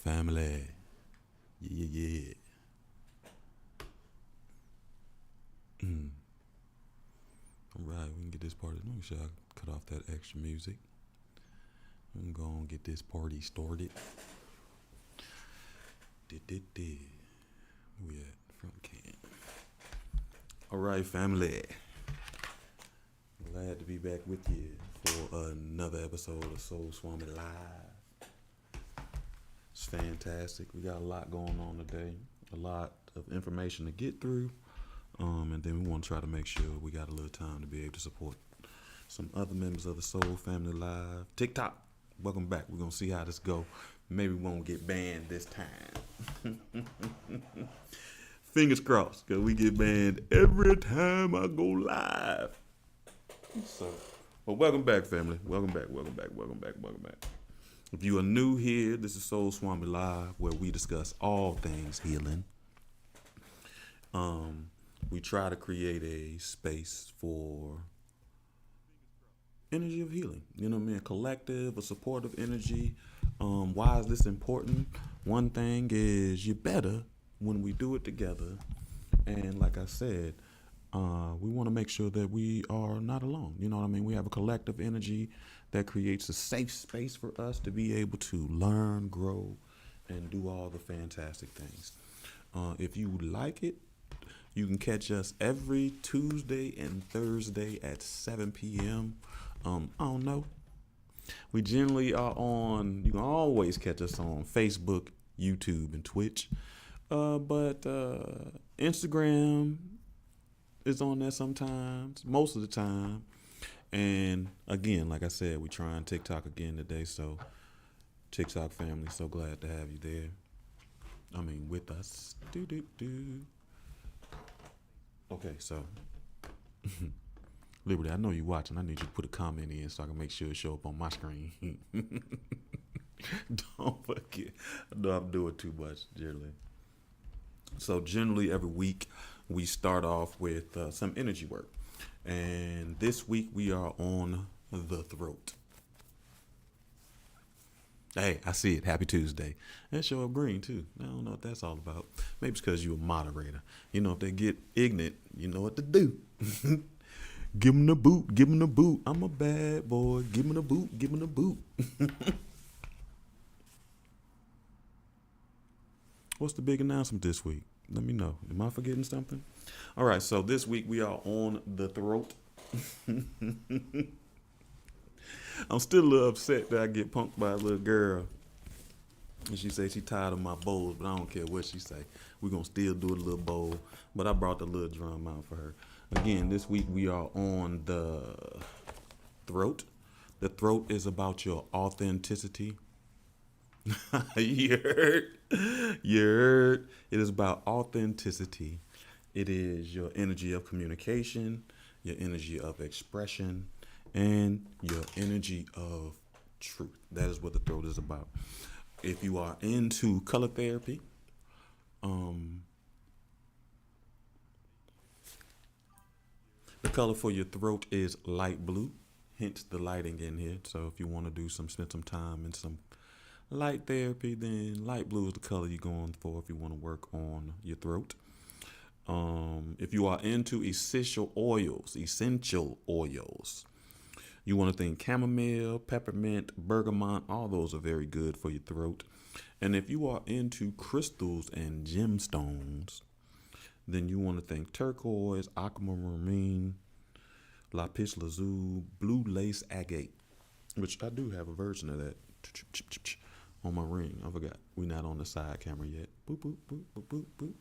family. Yeah. All right, we can get this party. Make sure I cut off that extra music. I'm gonna get this party started. We at front can. All right, family. Glad to be back with you for another episode of Swami Live. It's fantastic. We got a lot going on today. A lot of information to get through. And then we want to try to make sure we got a little time to be able to support some other members of the Soul Family Live. TikTok, welcome back. We're going to see how this go. Maybe we won't get banned this time. Fingers crossed, because we get banned every time I go live. So, but welcome back, family. Welcome back. If you are new here, this is Soul Swami Live, where we discuss all things healing. We try to create a space for energy of healing. You know what I mean? A collective, a supportive energy. Why is this important? One thing is you're better when we do it together. And like I said, we want to make sure that we are not alone. You know what I mean? We have a collective energy that creates a safe space for us to be able to learn, grow, and do all the fantastic things. If you like it, you can catch us every Tuesday and Thursday at 7 p.m. I don't know. We generally are on, you can always catch us on Facebook, YouTube, and Twitch. But Instagram is on there sometimes, most of the time. And again, like I said, we're trying TikTok again today. So TikTok family, so glad to have you there. I mean, with us. Okay, so Liberty, I know you're watching. I need you to put a comment in so I can make sure it show up on my screen. Don't forget. I know I'm doing too much generally. So generally every week we start off with some energy work. And this week we are on the throat. Hey, I see it. Happy Tuesday. That show up green too. I don't know what that's all about. Maybe it's because you're a moderator. You know, if they get ignorant, you know what to do. Give them the boot. Give them the boot. I'm a bad boy. Give them the boot. Give them the boot. What's the big announcement this week? Let me know. Am I forgetting something? All right, so this week we are on the throat. I'm still a little upset that I get punked by a little girl. And she say she tired of my bowls, but I don't care what she say. We're going to still do a little bowl. But I brought the little drum out for her. Again, this week we are on the throat. The throat is about your authenticity. You heard? You heard? It is about authenticity. It is your energy of communication, your energy of expression, and your energy of truth. That is what the throat is about. If you are into color therapy, the color for your throat is light blue, hence the lighting in here. So if you want to spend some time in some light therapy, then light blue is the color you're going for if you want to work on your throat. If you are into essential oils, you want to think chamomile, peppermint, bergamot, all those are very good for your throat. And if you are into crystals and gemstones, then you want to think turquoise, aquamarine, lapis lazuli, blue lace agate, which I do have a version of that on my ring. I forgot. We're not on the side camera yet. Boop, boop, boop, boop, boop, boop.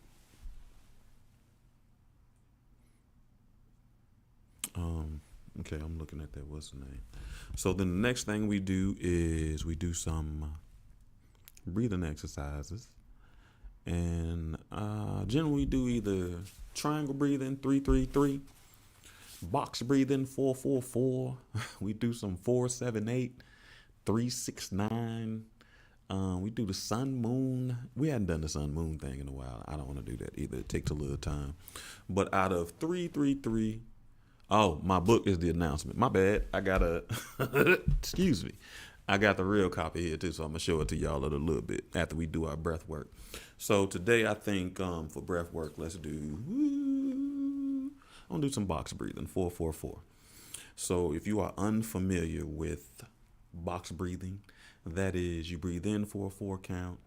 Okay, I'm looking at that. What's the name? So then the next thing we do is we do some breathing exercises. And generally we do either triangle breathing, 3-3-3, box breathing, 4-4-4. We do some 4-7-8, 3-6-9. We do the sun moon. We hadn't done the sun moon thing in a while. I don't want to do that either. It takes a little time. But out of 3-3-3, oh, my book is the announcement. My bad. I gotta excuse me. I got the real copy here too, so I'm gonna show it to y'all in a little bit after we do our breath work. So today I think for breath work, let's do. I'm gonna do some box breathing, 4-4-4. So if you are unfamiliar with box breathing, that is, you breathe in for a 4 count,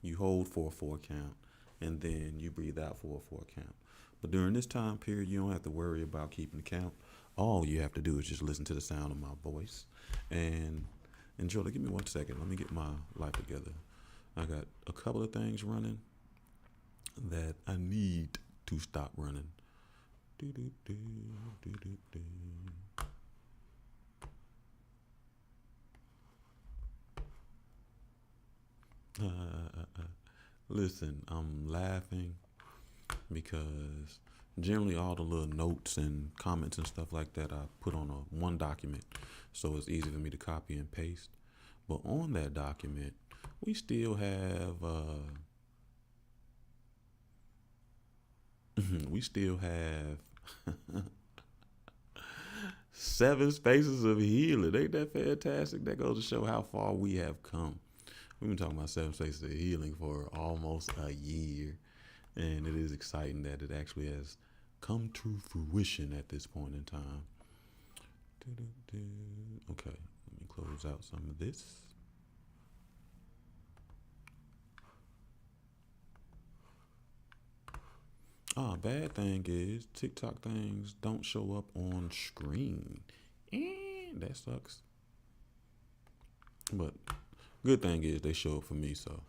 you hold for a 4 count, and then you breathe out for a 4 count. But during this time period, you don't have to worry about keeping count. All you have to do is just listen to the sound of my voice and enjoy. Give me 1 second. Let me get my life together. I got a couple of things running that I need to stop running. Do, do, do, do, do, do. Listen, I'm laughing because generally all the little notes and comments and stuff like that I put on one document, so it's easy for me to copy and paste. But on that document, we still have we still have 7 spaces of healing. Ain't that fantastic? That goes to show how far we have come. We've been talking about 7 spaces of healing for almost a year, and it is exciting that it actually has come to fruition at this point in time. Okay, let me close out some of this. Bad thing is TikTok things don't show up on screen. And that sucks. But good thing is they show up for me, so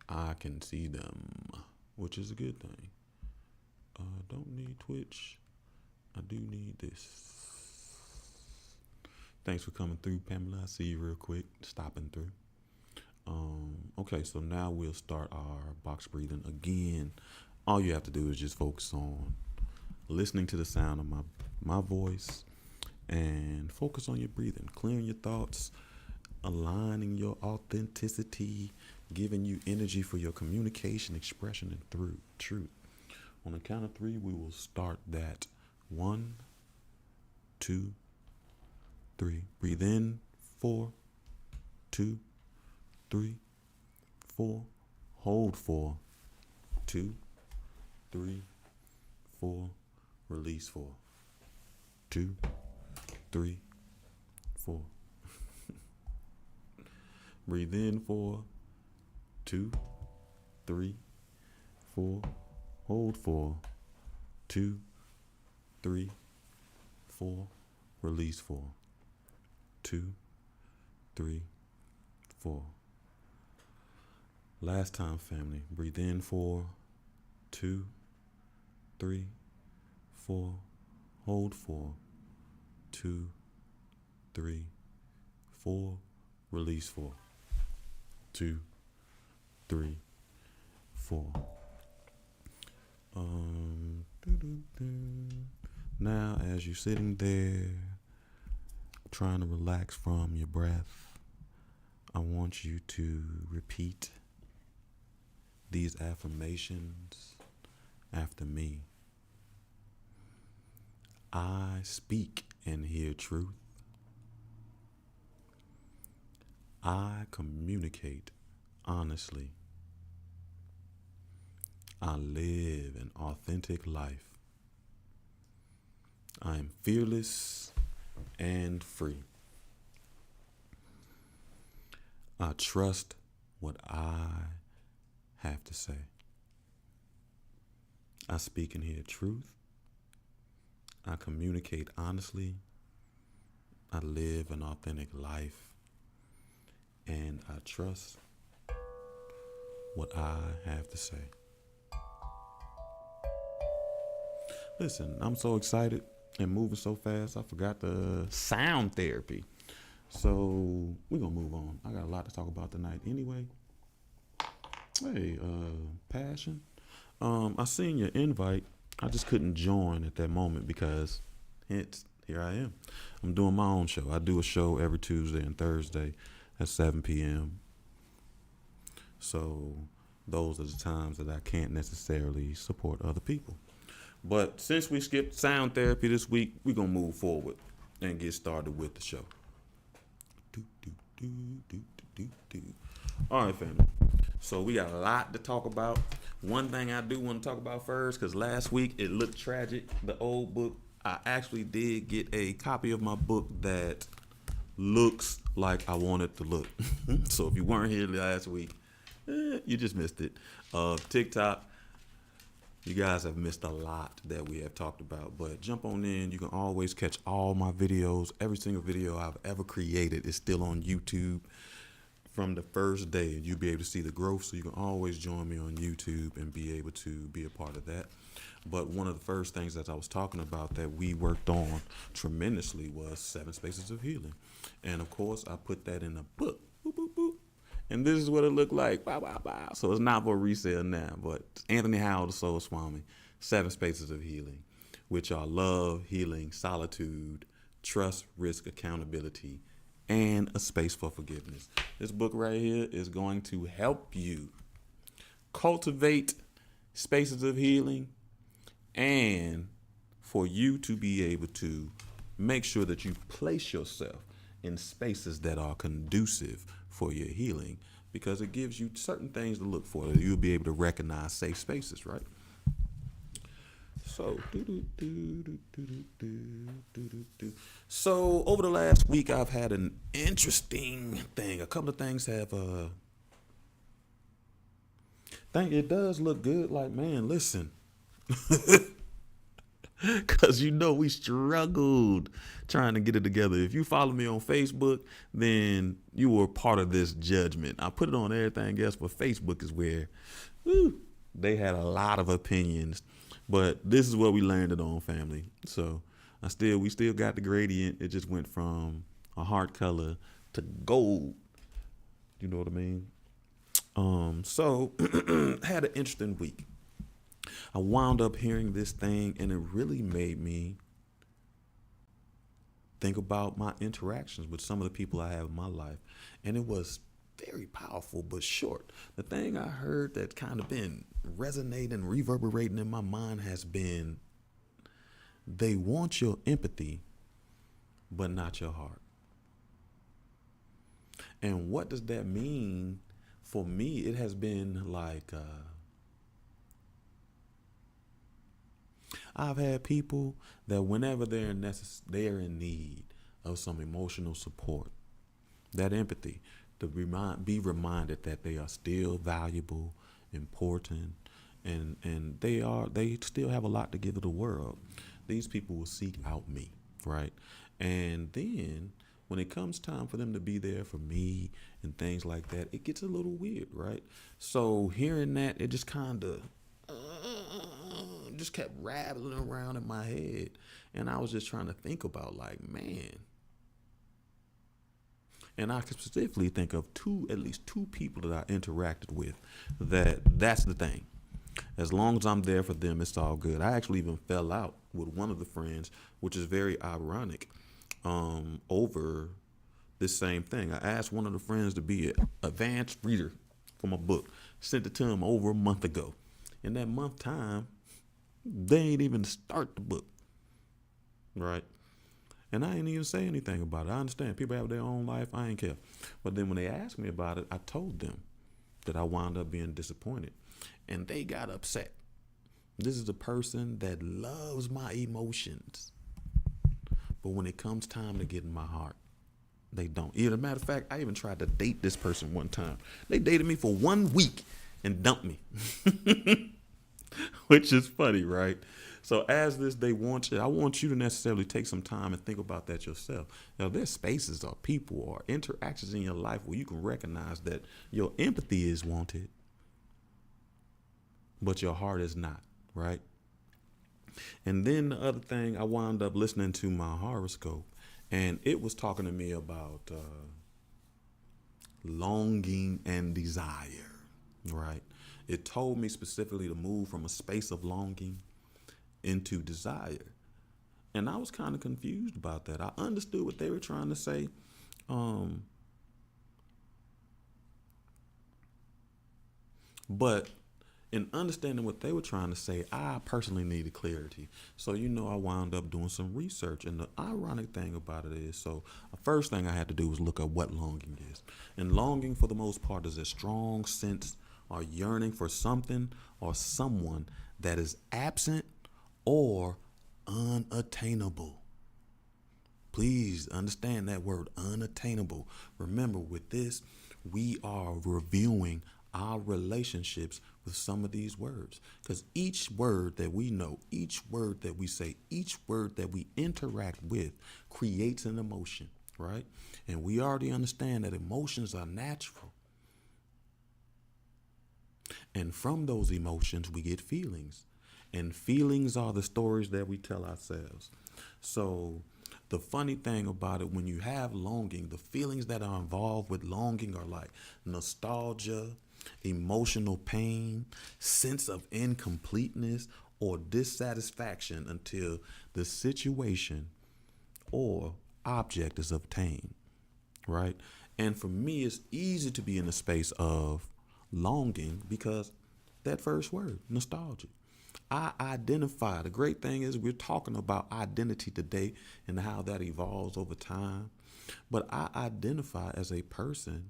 I can see them, which is a good thing. Don't need Twitch. I do need this. Thanks for coming through, Pamela. I see you real quick, stopping through. Okay, so now we'll start our box breathing again. All you have to do is just focus on listening to the sound of my voice and focus on your breathing, clearing your thoughts, aligning your authenticity, giving you energy for your communication, expression, and through truth. On the count of 3, we will start that. 1, 2, 3. Breathe in, 4, 2, 3, 4. Hold 4, 2, 3, 4. Release 4, 2, 3, 4. Breathe in 4, 2, 3, 4. Hold 4, 2, 3, 4. Release 4, 2, 3, 4. Last time, family. Breathe in 4, 2, 3, 4. Hold 4, 2, 3, 4. Release 4, 2, 3, 4. Now, as you're sitting there trying to relax from your breath, I want you to repeat these affirmations after me. I speak and hear truth. I communicate honestly. I live an authentic life. I am fearless and free. I trust what I have to say. I speak and hear truth. I communicate honestly. I live an authentic life. And I trust what I have to say. Listen, I'm so excited and moving so fast, I forgot the sound therapy. So we're going to move on. I got a lot to talk about tonight anyway. Hey, Passion. I seen your invite. I just couldn't join at that moment because hence, here I am. I'm doing my own show. I do a show every Tuesday and Thursday at 7 p.m. So those are the times that I can't necessarily support other people. But since we skipped sound therapy this week, we're going to move forward and get started with the show. All right, family. So we got a lot to talk about. One thing I do want to talk about first, because last week it looked tragic. The old book, I actually did get a copy of my book that looks like I want it to look. So if you weren't here last week, you just missed it. TikTok, you guys have missed a lot that we have talked about, but jump on in. You can always catch all my videos. Every single video I've ever created is still on YouTube from the first day, and you'll be able to see the growth. So you can always join me on YouTube and be able to be a part of that. But one of the first things that I was talking about that we worked on tremendously was 7 Spaces of Healing. And of course, I put that in a book. Boop, boop, boop. And this is what it looked like. Bow, bow, bow. So it's not for resale now, but Anthony Howell, the Soul Swami, 7 Spaces of Healing, which are love, healing, solitude, trust, risk, accountability, and a space for forgiveness. This book right here is going to help you cultivate spaces of healing and for you to be able to make sure that you place yourself in spaces that are conducive for your healing, because it gives you certain things to look for. You'll be able to recognize safe spaces, right? So over the last week, I've had an interesting thing. A couple of things have think it does look good. Like, man, listen. Because we struggled trying to get it together. If you follow me on Facebook, then you were part of this judgment. I put it on everything else, but Facebook is where they had a lot of opinions. But this is what we landed on, family. So we still got the gradient. It just went from a heart color to gold. You know what I mean? So had an interesting week. I wound up hearing this thing, and it really made me think about my interactions with some of the people I have in my life. And it was very powerful, but short. The thing I heard that kind of been resonating, reverberating in my mind has been, they want your empathy, but not your heart. And what does that mean? For me, it has been like, I've had people that whenever they're in need of some emotional support, that empathy, to be reminded that they are still valuable, important, and they still have a lot to give to the world. These people will seek out me, right? And then when it comes time for them to be there for me and things like that, it gets a little weird, right? So hearing that, it just kind of just kept rattling around in my head, and I was just trying to think about, like, man. And I could specifically think of at least two people that I interacted with that's the thing. As long as I'm there for them, it's all good. I actually even fell out with one of the friends, which is very ironic, over this same thing. I asked one of the friends to be an advanced reader for my book. Sent it to him over a month ago. In that month time, they ain't even start the book, right? And I ain't even say anything about it. I understand people have their own life. I ain't care. But then when they asked me about it, I told them that I wound up being disappointed, and they got upset. This is a person that loves my emotions, but when it comes time to get in my heart, they don't. As a matter of fact, I even tried to date this person one time. They dated me for 1 week and dumped me. Which is funny, right? So as this, I want you to necessarily take some time and think about that yourself. Now, there's spaces or people or interactions in your life where you can recognize that your empathy is wanted, but your heart is not, right? And then the other thing, I wound up listening to my horoscope, and it was talking to me about longing and desire, right? It told me specifically to move from a space of longing into desire. And I was kind of confused about that. I understood what they were trying to say. But in understanding what they were trying to say, I personally needed clarity. So, I wound up doing some research. And the ironic thing about it is, so the first thing I had to do was look up what longing is. And longing, for the most part, is a strong sense or yearning for something or someone that is absent or unattainable. Please understand that word, unattainable. Remember, with this, we are reviewing our relationships with some of these words. Because each word that we know, each word that we say, each word that we interact with creates an emotion, right? And we already understand that emotions are natural. And from those emotions, we get feelings. And feelings are the stories that we tell ourselves. So the funny thing about it, when you have longing, the feelings that are involved with longing are like nostalgia, emotional pain, sense of incompleteness, or dissatisfaction until the situation or object is obtained, right? And for me, it's easy to be in a space of longing because that first word, nostalgia. I identify. The great thing is we're talking about identity today and how that evolves over time. But I identify as a person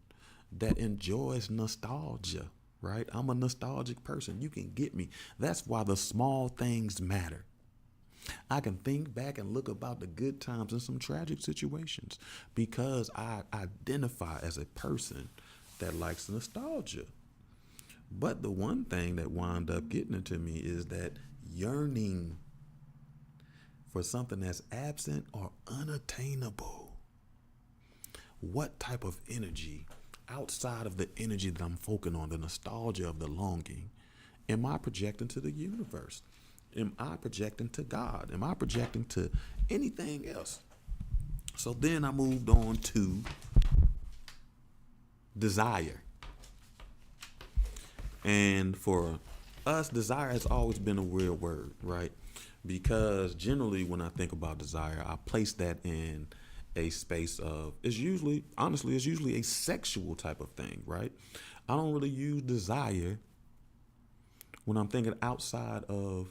that enjoys nostalgia, right? I'm a nostalgic person. You can get me. That's why the small things matter. I can think back and look about the good times and some tragic situations because I identify as a person that likes nostalgia. But the one thing that wound up getting into me is that yearning for something that's absent or unattainable. What type of energy outside of the energy that I'm focusing on, the nostalgia of the longing, am I projecting to the universe? Am I projecting to God? Am I projecting to anything else? So then I moved on to desire. And for us, desire has always been a weird word, right? Because generally when I think about desire, I place that in a space of, honestly, it's usually a sexual type of thing, right? I don't really use desire when I'm thinking outside of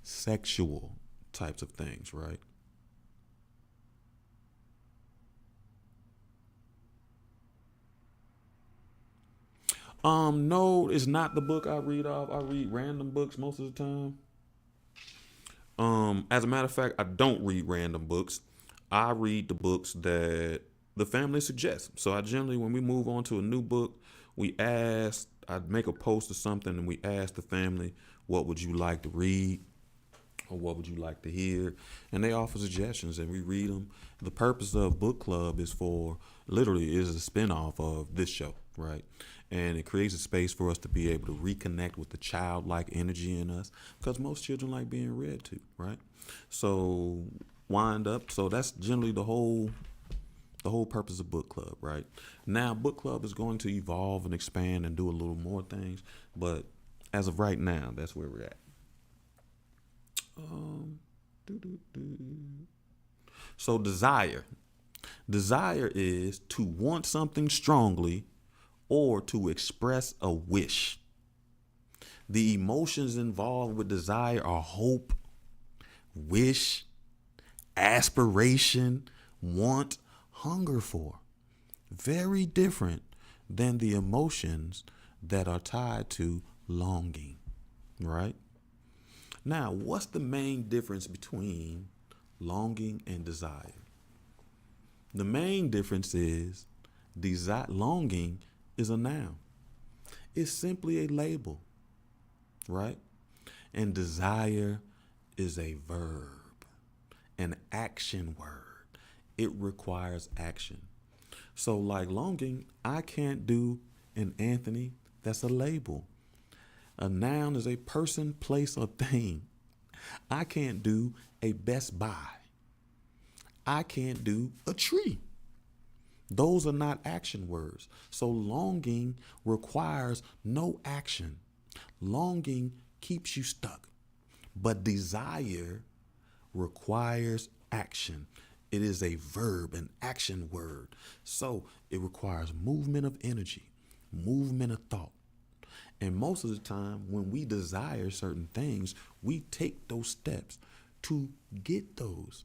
sexual types of things, right? No, it's not the book I read off. I read random books most of the time. As a matter of fact, I don't read random books. I read the books that the family suggests. So I generally, when we move on to a new book, I make a post or something and we ask the family, what would you like to read? Or what would you like to hear? And they offer suggestions and we read them. The purpose of book club literally is a spinoff of this show, right? And it creates a space for us to be able to reconnect with the childlike energy in us because most children like being read to, right? So so that's generally the whole purpose of book club, right? Now book club is going to evolve and expand and do a little more things, but as of right now, that's where we're at. Um, so desire. Desire is to want something strongly or to express a wish. The emotions involved with desire are hope, wish, aspiration, want, hunger for. Very different than the emotions that are tied to longing, right? Now, what's the main difference between longing and desire? The main difference is longing is a noun. It's simply a label, right? And desire is a verb, an action word. It requires action. So like longing, I can't do an Anthony. That's a label. A noun is a person, place, or thing. I can't do a Best Buy. I can't do a tree. Those are not action words. So longing requires no action. Longing keeps you stuck. But desire requires action. It is a verb, an action word. So it requires movement of energy, movement of thought. And most of the time, when we desire certain things, we take those steps to get those.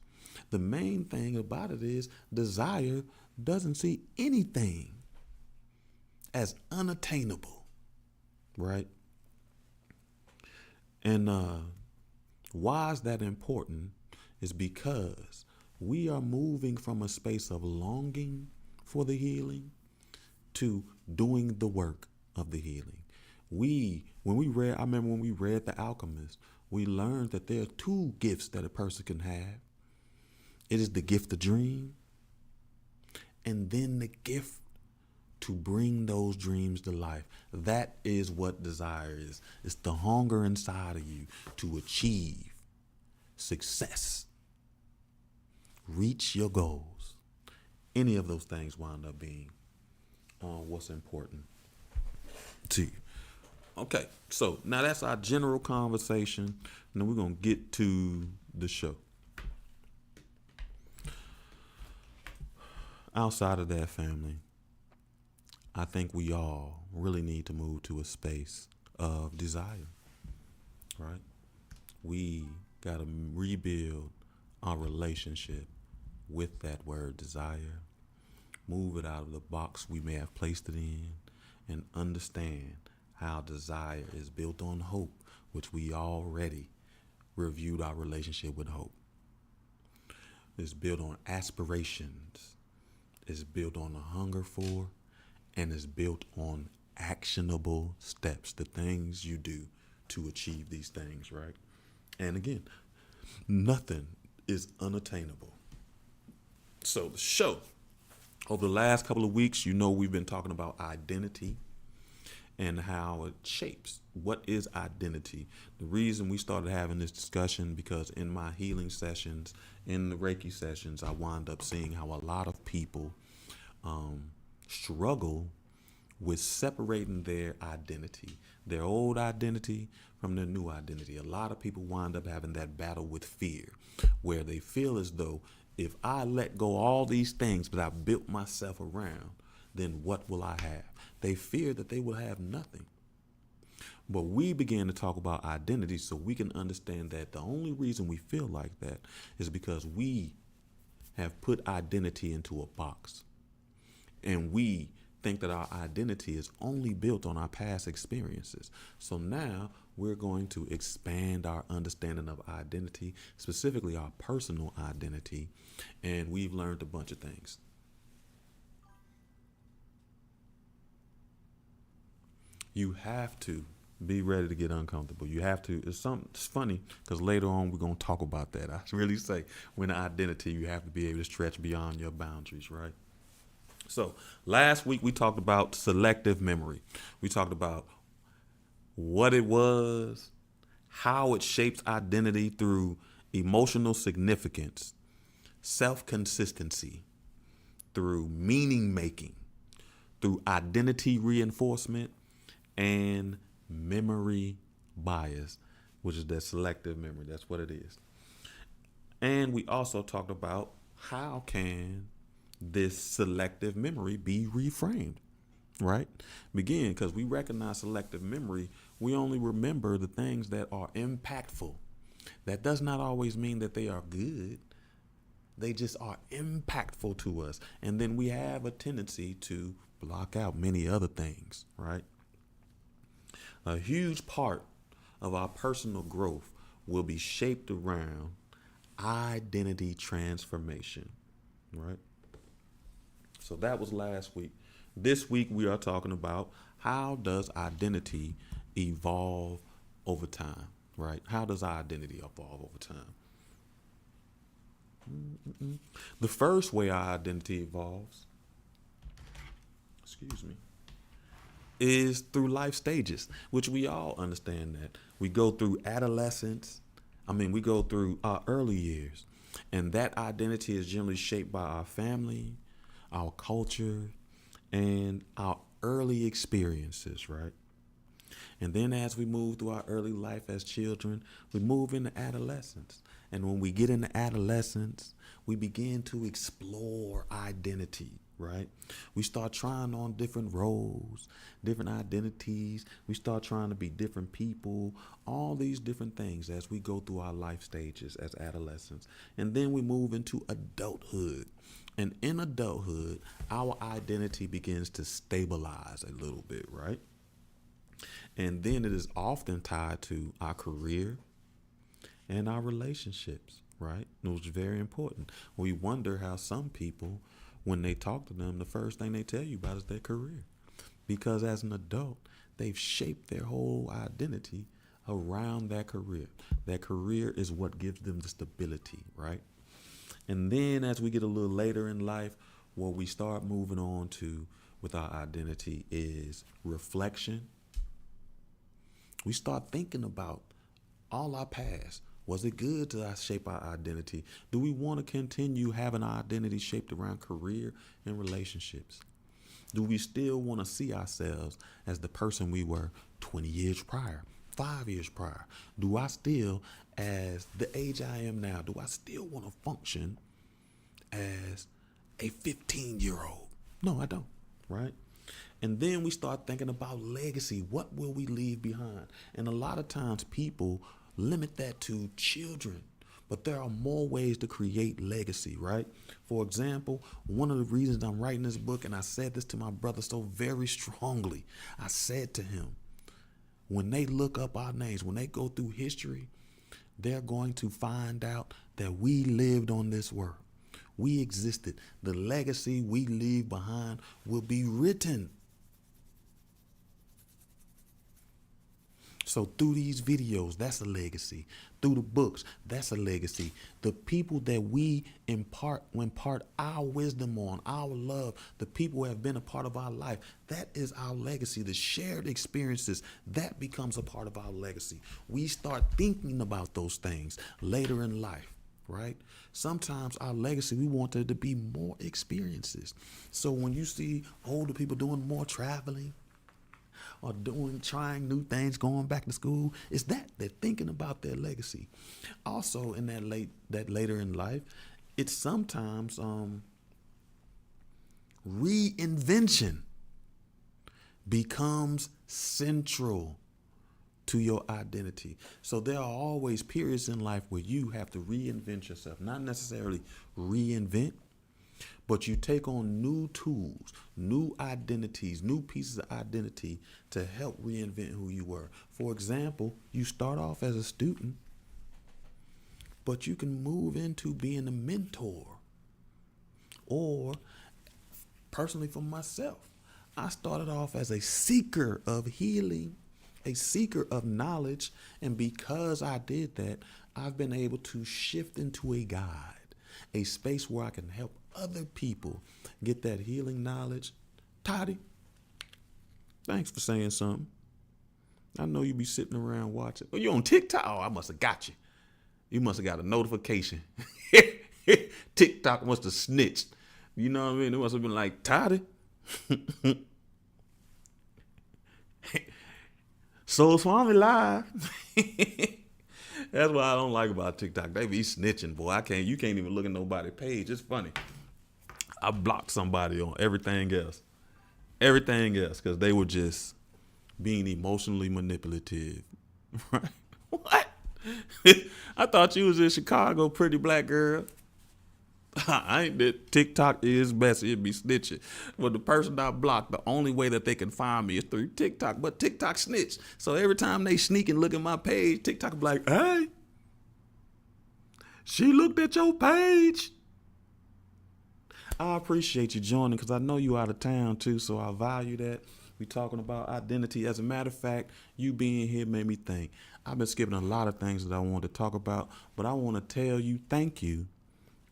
The main thing about it is desire doesn't see anything as unattainable, right? And why is that important? Is because we are moving from a space of longing for the healing to doing the work of the healing. I remember when we read The Alchemist, we learned that there are two gifts that a person can have. It is the gift of dream, and then the gift to bring those dreams to life. That is what desire is. It's the hunger inside of you to achieve success, reach your goals. Any of those things wind up being what's important to you. Okay, so now that's our general conversation, and then we're going to get to the show. Outside of that, family, I think we all really need to move to a space of desire, right? We got to rebuild our relationship with that word desire, move it out of the box we may have placed it in, and understand how desire is built on hope, which we already reviewed our relationship with hope. It's built on aspirations. It's built on a hunger for, and it's built on actionable steps, the things you do to achieve these things, right? And again, nothing is unattainable. So the show, over the last couple of weeks, we've been talking about identity and how it shapes. What is identity? The reason we started having this discussion, because in my healing sessions, in the Reiki sessions, I wound up seeing how a lot of people struggle with separating their identity, their old identity from their new identity. A lot of people wind up having that battle with fear, where they feel as though if I let go all these things that I built myself around, then what will I have? They fear that they will have nothing. But we began to talk about identity so we can understand that the only reason we feel like that is because we have put identity into a box. And we think that our identity is only built on our past experiences. So now we're going to expand our understanding of identity, specifically our personal identity. And we've learned a bunch of things. You have to be ready to get uncomfortable. You have to. It's funny because later on we're going to talk about that. I really say when identity, you have to be able to stretch beyond your boundaries, right? So last week we talked about selective memory. We talked about what it was, how it shapes identity through emotional significance, self-consistency, through meaning making, through identity reinforcement, and memory bias, which is that selective memory. That's what it is. And we also talked about how can this selective memory be reframed, right? Again, because we recognize selective memory, we only remember the things that are impactful. That does not always mean that they are good. They just are impactful to us. And then we have a tendency to block out many other things, right? A huge part of our personal growth will be shaped around identity transformation, right? So that was last week. This week we are talking about how does identity evolve over time, right? How does our identity evolve over time? The first way our identity evolves, is through life stages, which we all understand that. We go through adolescence. We go through our early years. And that identity is generally shaped by our family, our culture, and our early experiences, right? And then as we move through our early life as children, we move into adolescence. And when we get into adolescence, we begin to explore identity, right? We start trying on different roles, different identities. We start trying to be different people, all these different things as we go through our life stages as adolescents. And then we move into adulthood. And in adulthood, our identity begins to stabilize a little bit, right? And then it is often tied to our career and our relationships, right? Which is very important. We wonder how some people, when they talk to them, the first thing they tell you about is their career. Because as an adult, they've shaped their whole identity around that career. That career is what gives them the stability, right? And then as we get a little later in life, what we start moving on to with our identity is reflection. We start thinking about all our past. Was it good to shape our identity? Do we want to continue having our identity shaped around career and relationships? Do we still want to see ourselves as the person we were 20 years prior, 5 years prior? Do I still, as the age I am now, do I still want to function as a 15-year-old? No, I don't, right? And then we start thinking about legacy. What will we leave behind? And a lot of times people limit that to children, but there are more ways to create legacy, right? For example, one of the reasons I'm writing this book, and I said this to my brother so very strongly, I said to him, when they look up our names, when they go through history, they're going to find out that we lived on this world. We existed. The legacy we leave behind will be written. So through these videos, that's a legacy. Through the books, that's a legacy. The people that we impart our wisdom on, our love, the people who have been a part of our life, that is our legacy. The shared experiences, that becomes a part of our legacy. We start thinking about those things later in life, right? Sometimes our legacy, we want there to be more experiences. So when you see older people doing more traveling, or trying new things, going back to school, it's that they're thinking about their legacy. Also, in that later in life, it's sometimes reinvention becomes central to your identity. So there are always periods in life where you have to reinvent yourself, not necessarily reinvent, but you take on new tools, new identities, new pieces of identity to help reinvent who you were. For example, you start off as a student, but you can move into being a mentor. Or, personally for myself, I started off as a seeker of healing, a seeker of knowledge, and because I did that, I've been able to shift into a guide, a space where I can help other people get that healing knowledge. Toddy, thanks for saying something. I know you be sitting around watching. Oh, you on TikTok? Oh, I must have got you. You must have got a notification. TikTok must have snitched. You know what I mean? It must have been like, Toddy. So Swami live. That's what I don't like about TikTok. They be snitching, boy. You can't even look at nobody's page. It's funny. I blocked somebody on everything else, because they were just being emotionally manipulative. Right? What? I thought you was in Chicago, pretty black girl. I ain't that. TikTok is best. It'd be snitching. But the person I blocked, the only way that they can find me is through TikTok. But TikTok snitch. So every time they sneak and look at my page, TikTok be like, hey, she looked at your page. I appreciate you joining because I know you out of town too, so I value that. We talking about identity. As a matter of fact, you being here made me think. I've been skipping a lot of things that I wanted to talk about, but I want to tell you thank you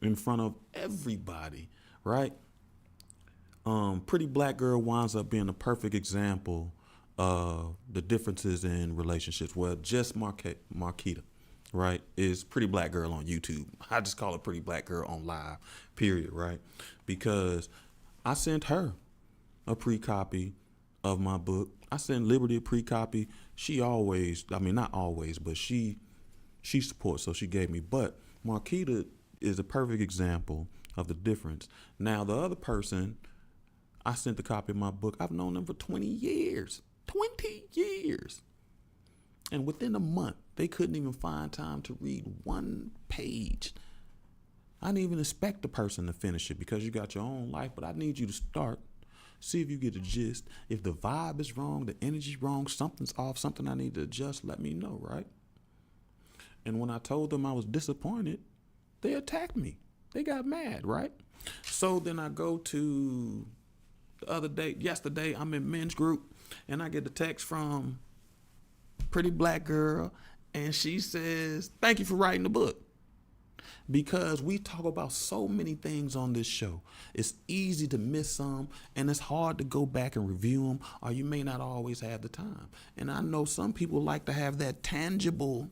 in front of everybody, right? Pretty Black Girl winds up being a perfect example of the differences in relationships. Well, just Marquita, right, is Pretty Black Girl on YouTube. I just call it Pretty Black Girl on live, period, right? Because I sent her a pre-copy of my book. I sent Liberty a pre-copy. She always, I mean, not always, but she supports, so she gave me. But Marquita is a perfect example of the difference. Now, the other person I sent the copy of my book. I've known them for 20 years. 20 years. And within a month, they couldn't even find time to read one page. I didn't even expect the person to finish it because you got your own life, but I need you to start. See if you get a gist. If the vibe is wrong, the energy's wrong, something's off, something I need to adjust, let me know, right? And when I told them I was disappointed, they attacked me. They got mad, right? So then I go to yesterday, I'm in men's group, and I get a text from pretty black girl, and she says, "Thank you for writing the book." Because we talk about so many things on this show. It's easy to miss some, and it's hard to go back and review them, or you may not always have the time. And I know some people like to have that tangible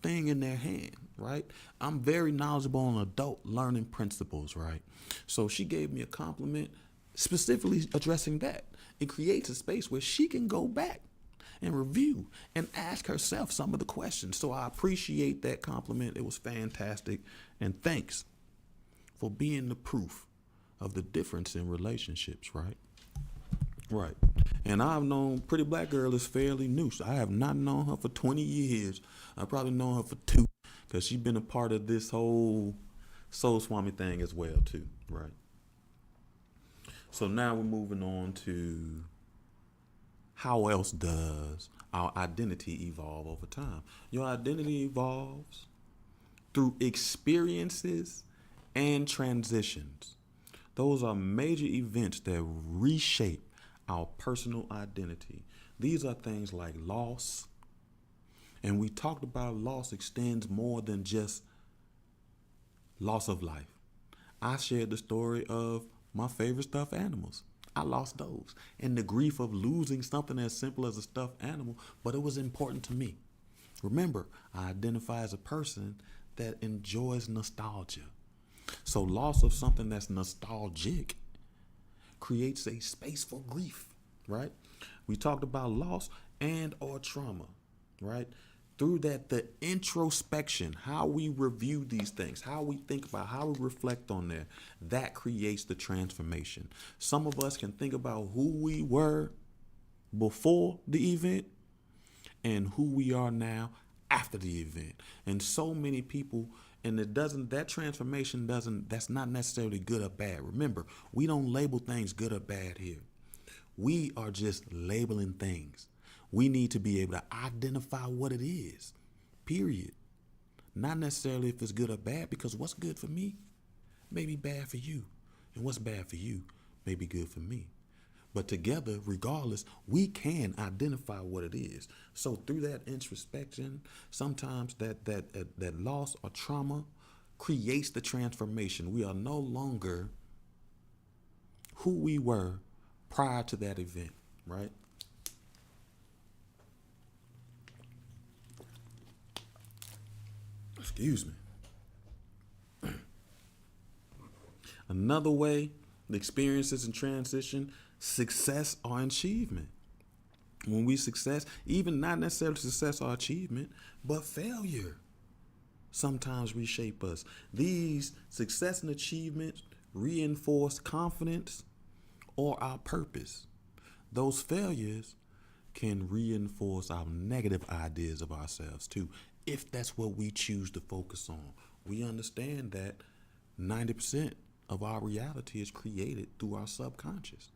thing in their hand, right? I'm very knowledgeable on adult learning principles, right? So she gave me a compliment specifically addressing that. It creates a space where she can go back and review and ask herself some of the questions. So I appreciate that compliment. It was fantastic. And thanks for being the proof of the difference in relationships, right? Right. And I've known Pretty Black Girl is fairly new. So I have not known her for 20 years. I've probably known her for 2 because she's been a part of this whole Soul Swami thing as well too, right? So now we're moving on to how else does our identity evolve over time? Your identity evolves through experiences and transitions. Those are major events that reshape our personal identity. These are things like loss. And we talked about loss extends more than just loss of life. I shared the story of my favorite stuffed animals. I lost those. And the grief of losing something as simple as a stuffed animal, but it was important to me. Remember, I identify as a person that enjoys nostalgia. So loss of something that's nostalgic creates a space for grief, right? We talked about loss and or trauma, right? Through that, the introspection, how we review these things, how we think about, how we reflect on that creates the transformation. Some of us can think about who we were before the event and who we are now after the event. And so many people, and that transformation that's not necessarily good or bad. Remember, we don't label things good or bad here. We are just labeling things. We need to be able to identify what it is, period. Not necessarily if it's good or bad, because what's good for me may be bad for you. And what's bad for you may be good for me. But together, regardless, we can identify what it is. So through that introspection, sometimes that loss or trauma creates the transformation. We are no longer who we were prior to that event, right? Excuse me. Another way, the experiences and transition, success or achievement. When we success, even not necessarily success or achievement, but failure sometimes reshape us. These success and achievements reinforce confidence or our purpose. Those failures can reinforce our negative ideas of ourselves too, if that's what we choose to focus on. We understand that 90% of our reality is created through our subconscious.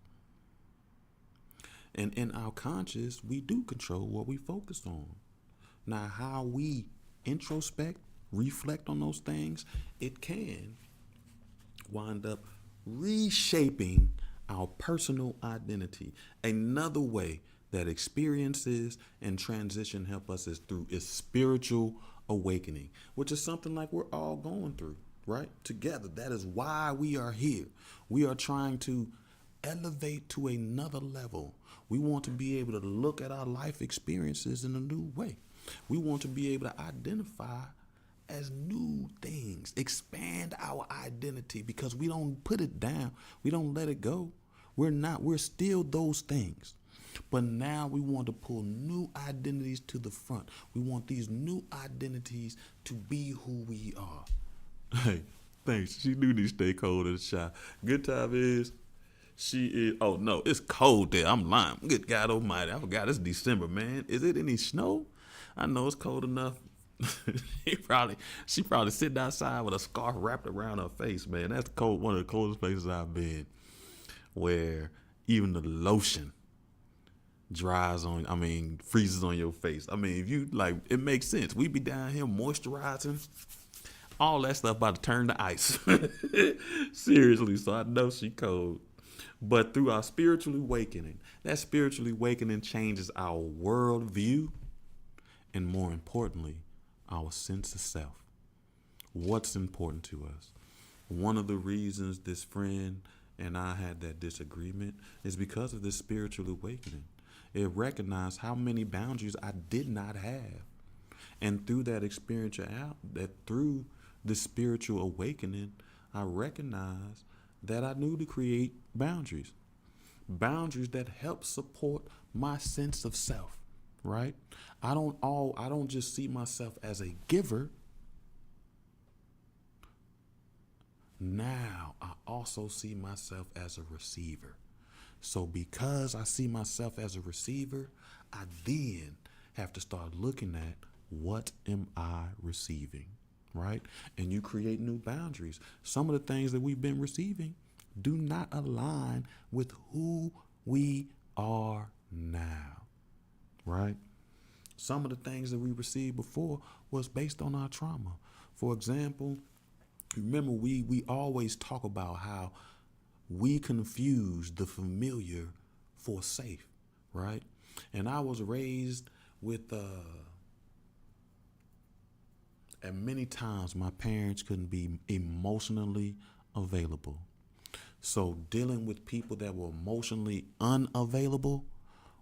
And in our conscious, we do control what we focus on. Now, how we introspect, reflect on those things, it can wind up reshaping our personal identity. Another way that experiences and transition help us is through spiritual awakening, which is something like we're all going through, right? Together. That is why we are here. We are trying to elevate to another level. We want to be able to look at our life experiences in a new way. We want to be able to identify as new things, expand our identity, because we don't put it down. We don't let it go. We're still those things. But now we want to pull new identities to the front. We want these new identities to be who we are. Hey, thanks. She knew these stakeholders shy. Good time is She is. Oh no, it's cold there. I'm lying. Good God Almighty, I forgot it's December, man. Is it any snow? I know it's cold enough. She probably sitting outside with a scarf wrapped around her face, man. That's cold. One of the coldest places I've been, where even the lotion dries on. I mean, freezes on your face. I mean, if you like, it makes sense. We be down here moisturizing. All that stuff about to turn to ice. Seriously, so I know she cold. But through our spiritual awakening, that spiritual awakening changes our worldview and, more importantly, our sense of self. What's important to us? One of the reasons this friend and I had that disagreement is because of this spiritual awakening. It recognized how many boundaries I did not have. And through that experience, through the spiritual awakening, I recognized that I knew to create boundaries. Boundaries that help support my sense of self, right? I don't just see myself as a giver. Now I also see myself as a receiver. So because I see myself as a receiver, I then have to start looking at what am I receiving, right? And you create new boundaries. Some of the things that we've been receiving do not align with who we are now, right? Some of the things that we received before was based on our trauma. For example, remember we always talk about how we confuse the familiar for safe, right? And I was raised with and many times my parents couldn't be emotionally available. So dealing with people that were emotionally unavailable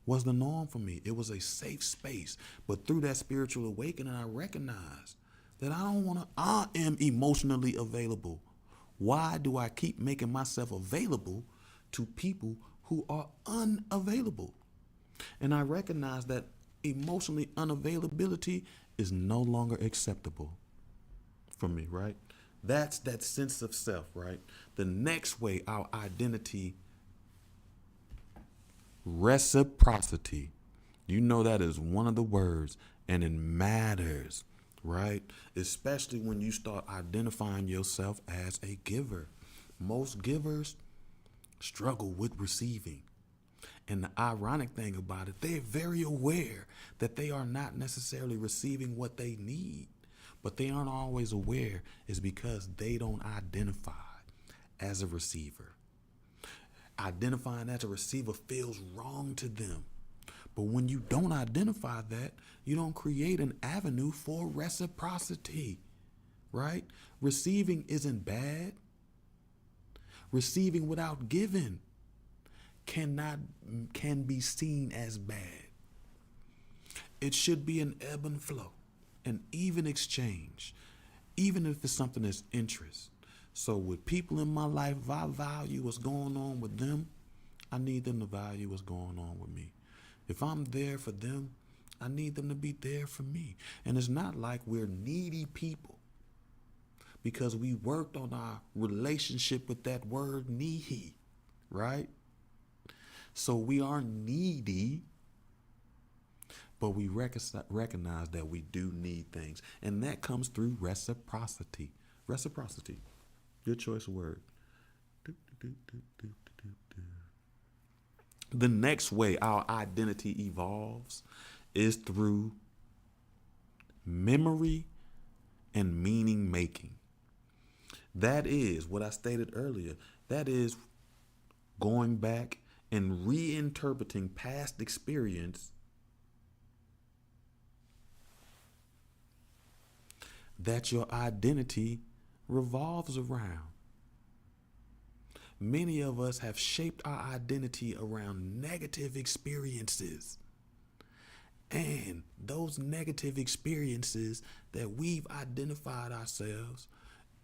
was the norm for me. It was a safe space. But through that spiritual awakening, I recognized that I am emotionally available. Why do I keep making myself available to people who are unavailable? And I recognize that emotionally unavailability is no longer acceptable for me, right? That's that sense of self, right? The next way our identity, reciprocity. You know that is one of the words, and it matters, right? Especially when you start identifying yourself as a giver. Most givers struggle with receiving. And the ironic thing about it, they're very aware that they are not necessarily receiving what they need. But they aren't always aware is because they don't identify as a receiver. Identifying as a receiver feels wrong to them. But when you don't identify that, you don't create an avenue for reciprocity, right? Receiving isn't bad. Receiving without giving can be seen as bad. It should be an ebb and flow, an even exchange, even if it's something that's interest. So with people in my life, if I value what's going on with them, I need them to value what's going on with me. If I'm there for them, I need them to be there for me. And it's not like we're needy people because we worked on our relationship with that word need, right? So we are needy, but we recognize that we do need things. And that comes through reciprocity. Reciprocity. Good choice of word. The next way our identity evolves is through memory and meaning making. That is what I stated earlier. That is going back and reinterpreting past experience that your identity revolves around. Many of us have shaped our identity around negative experiences. And those negative experiences that we've identified ourselves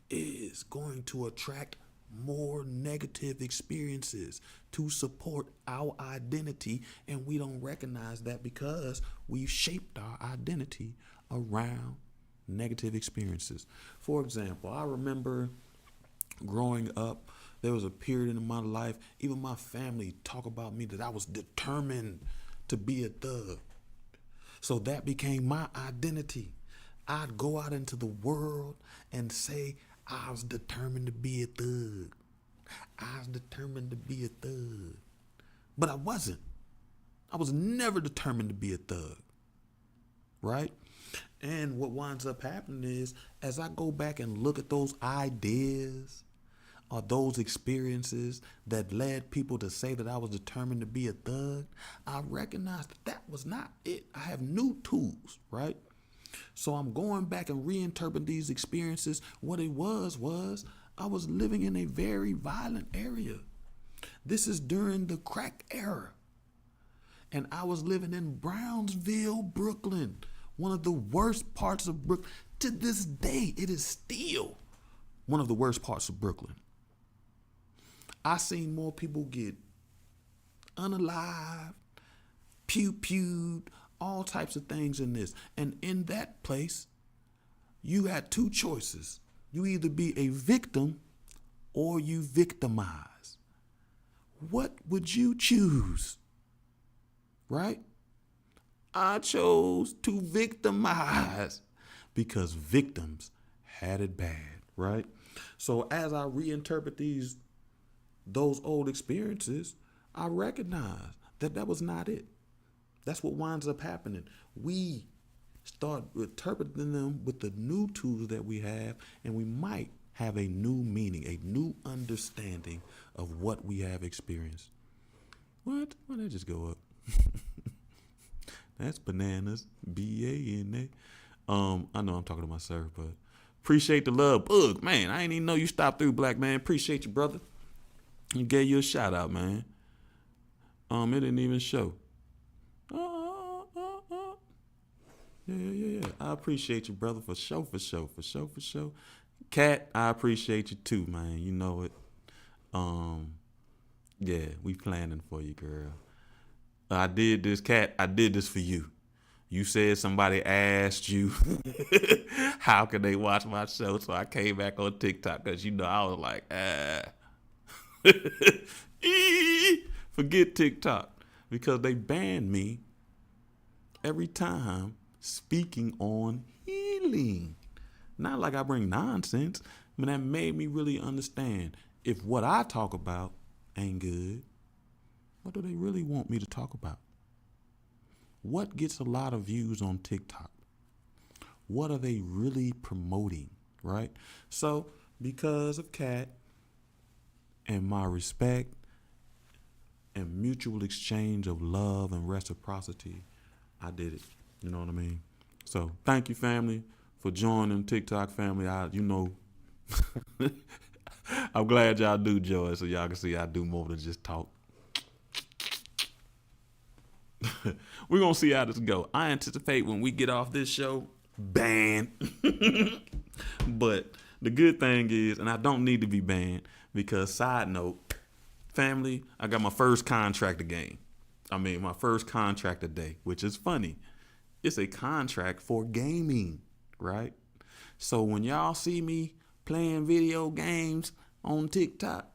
is going to attract more negative experiences to support our identity, and we don't recognize that because we've shaped our identity around negative experiences. For example, I remember growing up, There was a period in my life, even my family talk about me, that I was determined to be a thug. So that became my identity. I'd go out into the world and say I was determined to be a thug. I was determined to be a thug. But I wasn't. I was never determined to be a thug. Right? And what winds up happening is, as I go back and look at those ideas or those experiences that led people to say that I was determined to be a thug, I recognize that that was not it. I have new tools, right? So I'm going back and reinterpreting these experiences. What it was I was living in a very violent area. This is during the crack era. And I was living in Brownsville, Brooklyn, one of the worst parts of Brooklyn. To this day, it is still one of the worst parts of Brooklyn. I seen more people get unalived, pew-pewed, all types of things in this. And in that place, you had two choices. You either be a victim or you victimize. What would you choose? Right? I chose to victimize because victims had it bad, right? So as I reinterpret those old experiences, I recognize that that was not it. That's what winds up happening. We start interpreting them with the new tools that we have, and we might have a new meaning, a new understanding of what we have experienced. What? Why did that just go up? That's bananas. B-A-N-A. I know I'm talking to myself, but appreciate the love. Bug, man, I ain't even know you stopped through, black man. Appreciate you, brother. He gave you a shout out, man. It didn't even show. Yeah. I appreciate you, brother, for sure. Cat, I appreciate you too, man. You know it. Yeah, we planning for you, girl. I did this, Cat. I did this for you. You said somebody asked you how could they watch my show, so I came back on TikTok because I was like, forget TikTok, because they banned me every time speaking on healing. Not like I bring nonsense, but that made me really understand, if what I talk about ain't good, what do they really want me to talk about? What gets a lot of views on TikTok? What are they really promoting, right? So because of Kat and my respect and mutual exchange of love and reciprocity, I did it. You know what I mean? So thank you, family, for joining TikTok family. I'm glad y'all do join, so y'all can see I do more than just talk. We're going to see how this go. I anticipate when we get off this show, banned. But the good thing is, and I don't need to be banned, because side note, family, I got my first contract today, which is funny. It's a contract for gaming, right? So when y'all see me playing video games on TikTok,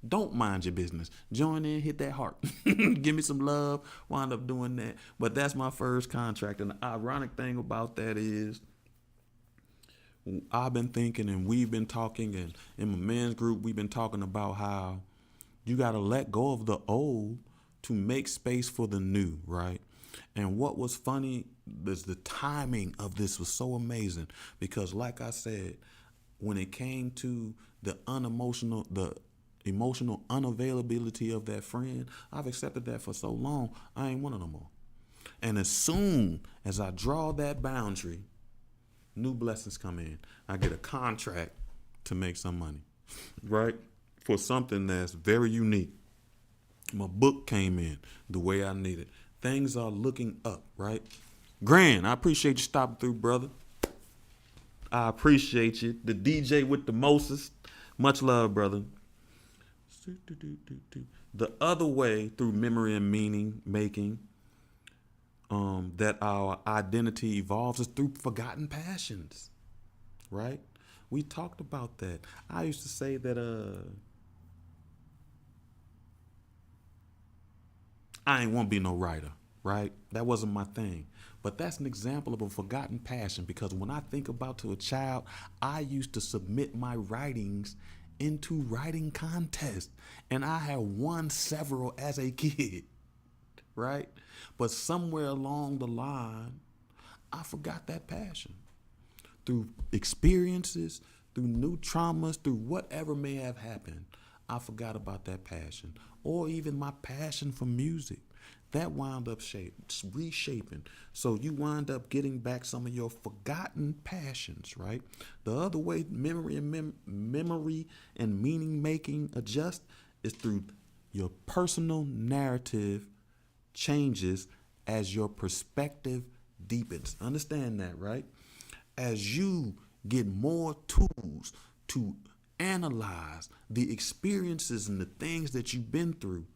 don't mind your business. Join in, hit that heart. Give me some love. Wind up doing that. But that's my first contract. And the ironic thing about that is, I've been thinking, and we've been talking, and in my men's group, we've been talking about how you got to let go of the old to make space for the new, right? And what was funny is the timing of this was so amazing, because like I said, when it came to the emotional unavailability of that friend, I've accepted that for so long, I ain't want it no more. And as soon as I draw that boundary, new blessings come in. I get a contract to make some money, right? For something that's very unique. My book came in the way I needed. Things are looking up, right? Grand, I appreciate you stopping through, brother. I appreciate you. The DJ with the mostest. Much love, brother. The other way through memory and meaning making that our identity evolves is through forgotten passions, right? We talked about that. I used to say that I ain't want to be no writer, right? That wasn't my thing. But that's an example of a forgotten passion because when I think about to a child, I used to submit my writings into writing contests and I had won several as a kid, right? But somewhere along the line, I forgot that passion through experiences, through new traumas, through whatever may have happened. I forgot about that passion or even my passion for music. That wound up reshaping. So you wind up getting back some of your forgotten passions, right? The other way memory and meaning making adjust is through your personal narrative changes as your perspective deepens. Understand that, right? As you get more tools to analyze the experiences and the things that you've been through,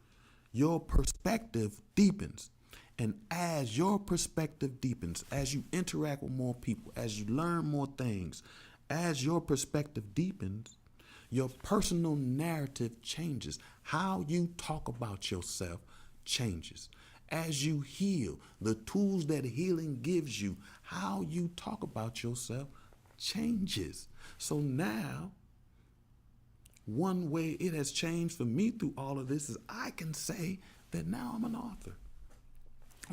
your perspective deepens. And as your perspective deepens, as you interact with more people, as you learn more things, as your perspective deepens, your personal narrative changes. How you talk about yourself changes. As you heal, the tools that healing gives you, how you talk about yourself changes. So now, one way it has changed for me through all of this is I can say that now I'm an author.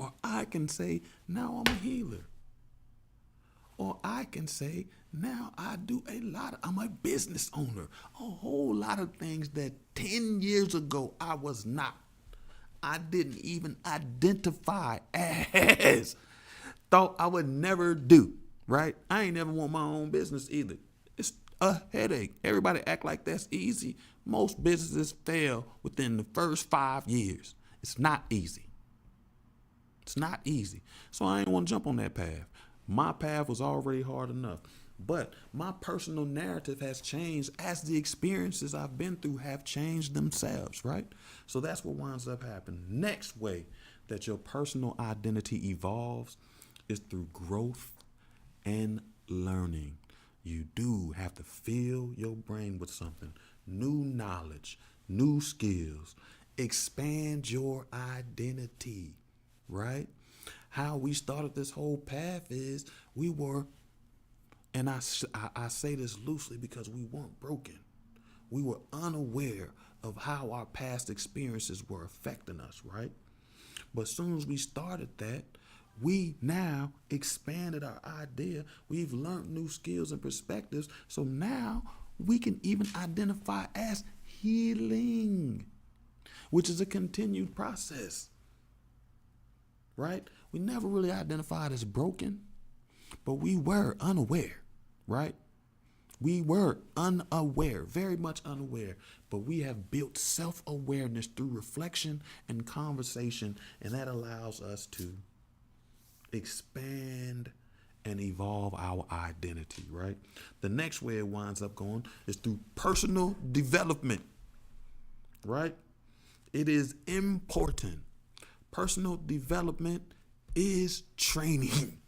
Or I can say now I'm a healer. Or I can say now I do I'm a business owner. A whole lot of things that 10 years ago I was not. I didn't even identify as. Thought I would never do, right? I ain't never want my own business either. It's a headache. Everybody act like that's easy. Most businesses fail within the first 5 years. It's not easy. It's not easy. So I ain't want to jump on that path. My path was already hard enough. But my personal narrative has changed as the experiences I've been through have changed themselves, right? So that's what winds up happening. Next way that your personal identity evolves is through growth and learning. You do have to fill your brain with something, new knowledge, new skills, expand your identity, right? How we started this whole path is we were, and I say this loosely because we weren't broken. We were unaware of how our past experiences were affecting us, right? But as soon as we started that, we now expanded our idea. We've learned new skills and perspectives. So now we can even identify as healing, which is a continued process, right? We never really identified as broken, but we were unaware, right? We were unaware, very much unaware, but we have built self-awareness through reflection and conversation, and that allows us to expand and evolve our identity, right? The next way it winds up going is through personal development, right? It is important. Personal development is training.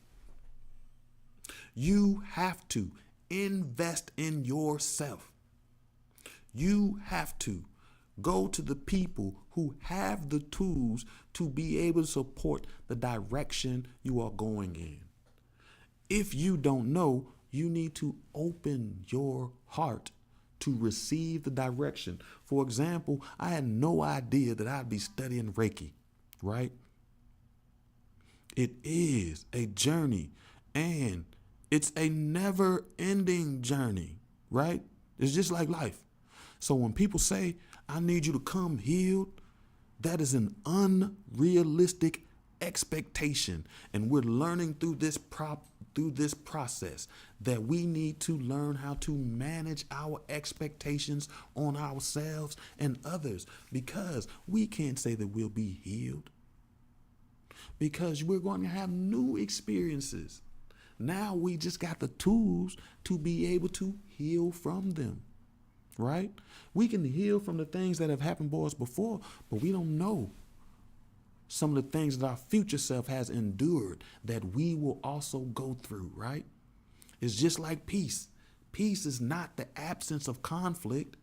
You have to invest in yourself. You have to go to the people who have the tools to be able to support the direction you are going in. If you don't know, you need to open your heart to receive the direction. For example, I had no idea that I'd be studying Reiki, right? It is a journey and it's a never ending journey, right? It's just like life. So when people say, I need you to come healed, that is an unrealistic expectation. And we're learning through this process that we need to learn how to manage our expectations on ourselves and others, because we can't say that we'll be healed, because we're going to have new experiences. Now we just got the tools to be able to heal from them, right? We can heal from the things that have happened to us before, but we don't know some of the things that our future self has endured that we will also go through, right? It's just like peace. Peace is not the absence of conflict.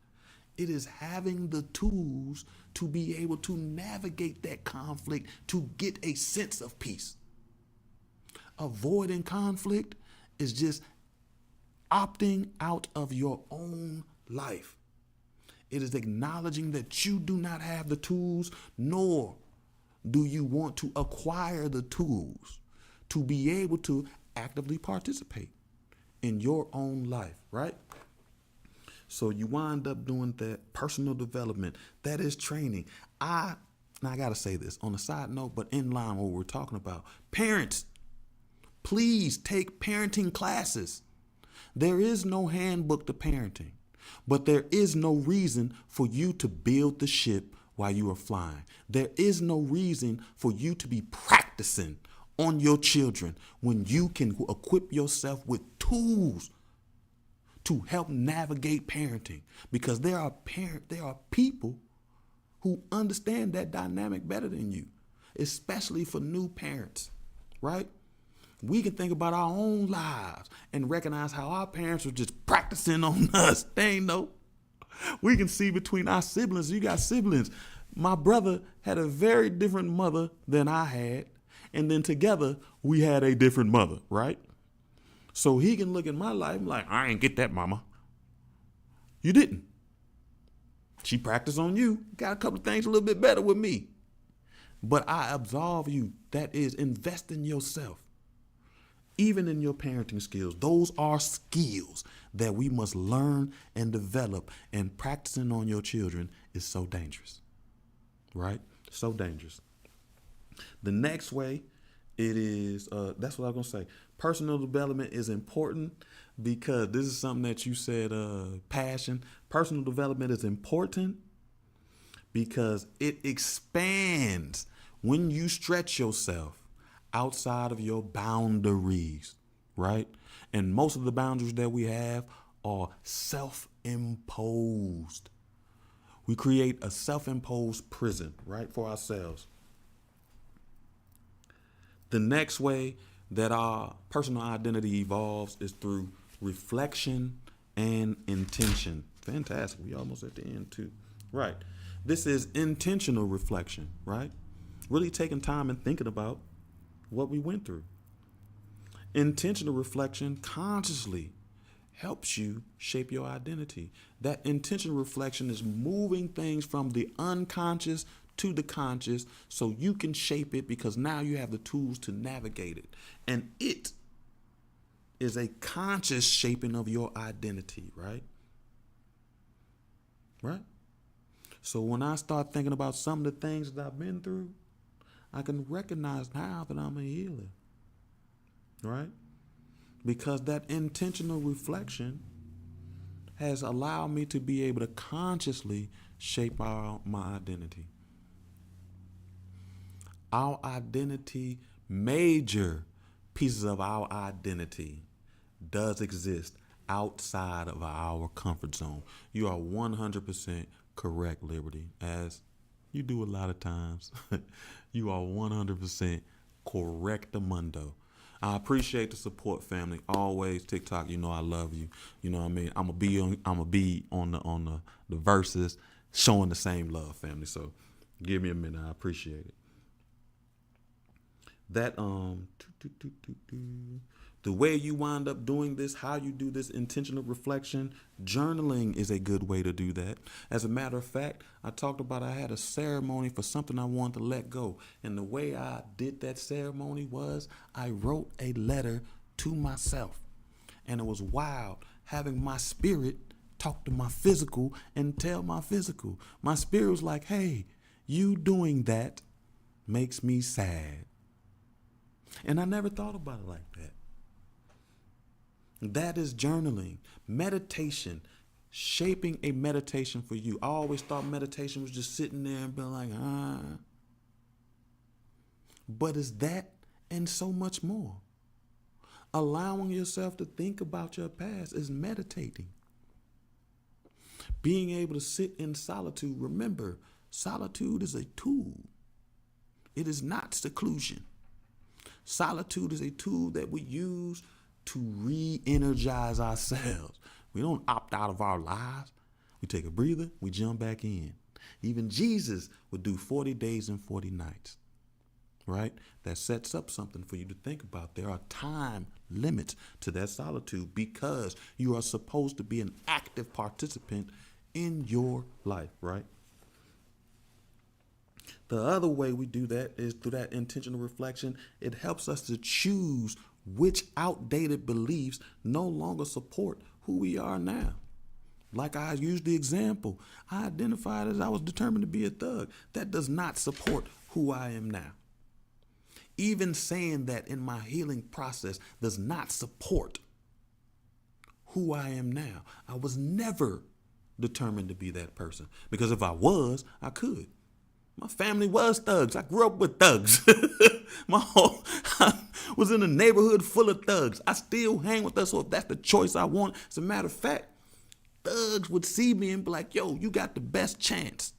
It is having the tools to be able to navigate that conflict to get a sense of peace. Avoiding conflict is just opting out of your own life. It is acknowledging that you do not have the tools, nor do you want to acquire the tools to be able to actively participate in your own life, right? So you wind up doing that personal development. That is training. Now I got to say this on a side note, but in line with what we're talking about. Parents, please take parenting classes. There is no handbook to parenting, but there is no reason for you to build the ship while you are flying. There is no reason for you to be practicing on your children when you can equip yourself with tools to help navigate parenting, because there are people who understand that dynamic better than you, especially for new parents, right? We can think about our own lives and recognize how our parents were just practicing on us. They ain't know. We can see between our siblings. You got siblings. My brother had a very different mother than I had, and then together we had a different mother, right? So he can look at my life like, I ain't get that, mama. You didn't. She practiced on you. Got a couple of things a little bit better with me. But I absolve you. That is, invest in yourself. Even in your parenting skills. Those are skills that we must learn and develop. And practicing on your children is so dangerous. Right? So dangerous. The next way it is, that's what I was going to say. Personal development is important because this is something that you said, passion. Personal development is important because it expands when you stretch yourself outside of your boundaries, right? And most of the boundaries that we have are self-imposed. We create a self-imposed prison, right, for ourselves. The next way that our personal identity evolves is through reflection and intention. Fantastic. We almost at the end too. Right. This is intentional reflection, right? Really taking time and thinking about what we went through. Intentional reflection consciously helps you shape your identity. That intentional reflection is moving things from the unconscious to the conscious so you can shape it, because now you have the tools to navigate it. And it is a conscious shaping of your identity, right? Right? So when I start thinking about some of the things that I've been through, I can recognize now that I'm a healer, right? Because that intentional reflection has allowed me to be able to consciously shape my identity. Our identity, major pieces of our identity does exist outside of our comfort zone. You are 100% correct, Liberty, as you do a lot of times. You are 100% correctamundo. I appreciate the support, family. Always TikTok, you know I love you. You know what I mean? I'm gonna be on the verses showing the same love, family. So give me a minute. I appreciate it. That the way you wind up doing this, how you do this intentional reflection, journaling is a good way to do that. As a matter of fact, I talked about I had a ceremony for something I wanted to let go. And the way I did that ceremony was I wrote a letter to myself. And it was wild having my spirit talk to my physical and tell my physical. My spirit was like, hey, you doing that makes me sad. And I never thought about it like that. That is journaling, meditation, shaping a meditation for you. I always thought meditation was just sitting there and being like, But it's that and so much more. Allowing yourself to think about your past is meditating. Being able to sit in solitude. Remember, solitude is a tool. It is not seclusion. Solitude is a tool that we use to re-energize ourselves. We don't opt out of our lives. We take a breather, we jump back in. Even Jesus would do 40 days and 40 nights, right? That sets up something for you to think about. There are time limits to that solitude because you are supposed to be an active participant in your life, right? The other way we do that is through that intentional reflection. It helps us to choose which outdated beliefs no longer support who we are now. Like I used the example, I identified as I was determined to be a thug. That does not support who I am now. Even saying that in my healing process does not support who I am now. I was never determined to be that person, because if I was, I could. My family was thugs. I grew up with thugs. I was in a neighborhood full of thugs. I still hang with us. So if that's the choice I want, as a matter of fact, thugs would see me and be like, yo, you got the best chance.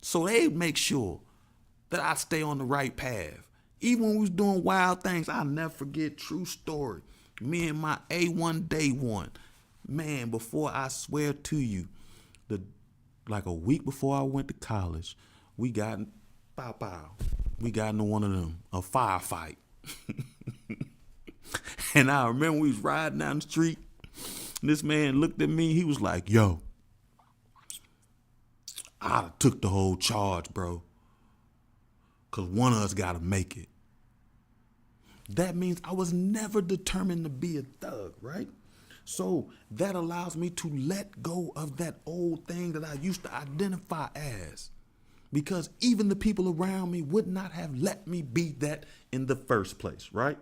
So they make sure that I stay on the right path. Even when we was doing wild things, I'll never forget, true story. Me and my A1 day one. Man, before I swear to you, like a week before I went to college, we got We got into one of them, a firefight. And I remember we was riding down the street. This man looked at me. He was like, yo, I took the whole charge, bro. Because one of us got to make it. That means I was never determined to be a thug, right? So that allows me to let go of that old thing that I used to identify as. Because even the people around me would not have let me be that in the first place, right?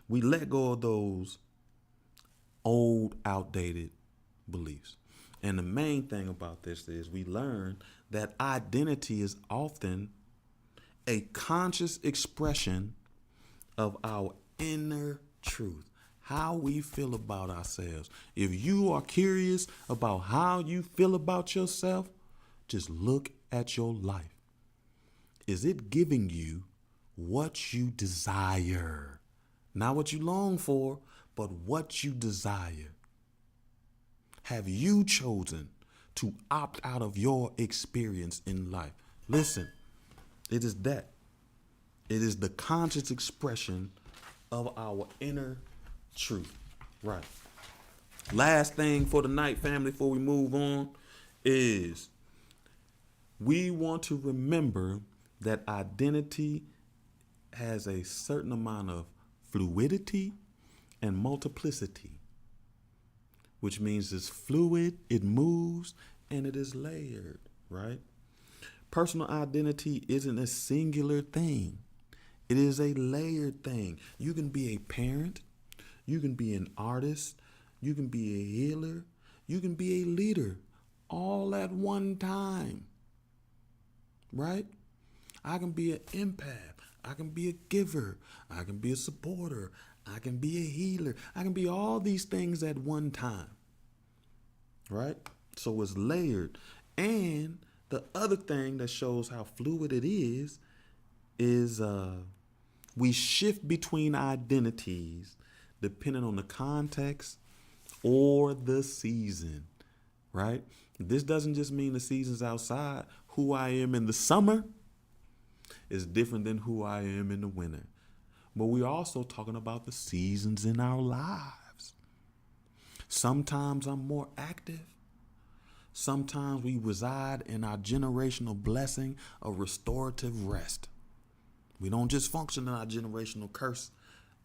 We let go of those old, outdated beliefs. And the main thing about this is we learn that identity is often a conscious expression of our inner truth, how we feel about ourselves. If you are curious about how you feel about yourself, just look at your life. Is it giving you what you desire? Not what you long for, but what you desire. Have you chosen to opt out of your experience in life? Listen, it is that. It is the conscious expression of our inner truth. Right. Last thing for the night, family, before we move on, is we want to remember that identity has a certain amount of fluidity and multiplicity, which means it's fluid, it moves, and it is layered, right? Personal identity isn't a singular thing. It is a layered thing. You can be a parent, you can be an artist, you can be a healer, you can be a leader, all at one time, right? I can be an empath, I can be a giver, I can be a supporter, I can be a healer, I can be all these things at one time, right? So it's layered. And the other thing that shows how fluid it is we shift between identities depending on the context or the season, right? This doesn't just mean the seasons outside. Who I am in the summer is different than who I am in the winter. But we're also talking about the seasons in our lives. Sometimes I'm more active. Sometimes we reside in our generational blessing of restorative rest. We don't just function in our generational curse